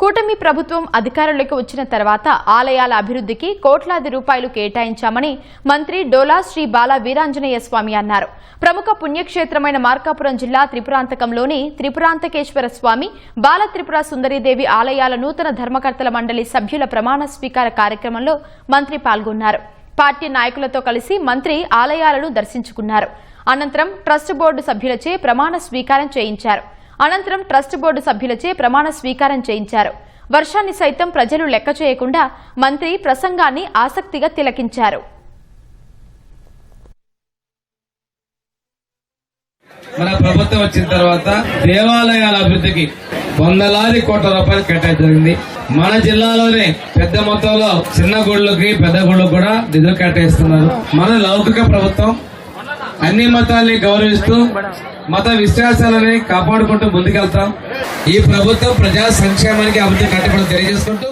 కూటమి ప్రభుత్వం అధికారంలోకి వచ్చిన తర్వాత ఆలయాల అభివృద్ధికి కోట్లాది రూపాయలు కేటాయించామని మంత్రి డోలా శ్రీ బాల వీరాంజనేయ స్వామి అన్నారు. ప్రముఖ పుణ్యక్షేత్రమైన మార్కాపురం జిల్లా త్రిపురాంతకంలోని త్రిపురాంతకేశ్వర స్వామి, బాల త్రిపుర సుందరీదేవి ఆలయాల నూతన ధర్మకర్తల మండలి సభ్యుల ప్రమాణ స్వీకార కార్యక్రమంలో మంత్రి పాల్గొన్నారు. పార్టీ నాయకులతో కలిసి మంత్రి ఆలయాలను దర్శించుకున్నారు. అనంతరం ట్రస్ట్ బోర్డు సభ్యులచే ప్రమాణ స్వీకారం చేయించారు. వర్షాన్ని సైతం ప్రజలు లెక్క చేయకుండా మంత్రి ప్రసంగాన్ని ఆసక్తిగా తిలకించారు. మన ప్రభుత్వం వచ్చిన తర్వాత దేవాలయాల అభివృద్ధికి వందలాది కోట్ల రూపాయలు కేటాయించింది. మన జిల్లాలోనే పెద్ద మొత్తంలో చిన్న గుళ్ళకి పెద్ద గుళ్ళకు కూడా నిధులు కేటాయిస్తున్నారు. మన లౌకిక ప్రభుత్వం అన్ని మతాల్ని గౌరవిస్తూ మత విశ్వాసాలని కాపాడుకుంటూ ముందుకెళ్తాం. ఈ ప్రభుత్వం ప్రజా సంక్షేమానికి అభివృద్ధి కట్టుబడి తెలియజేసుకుంటూ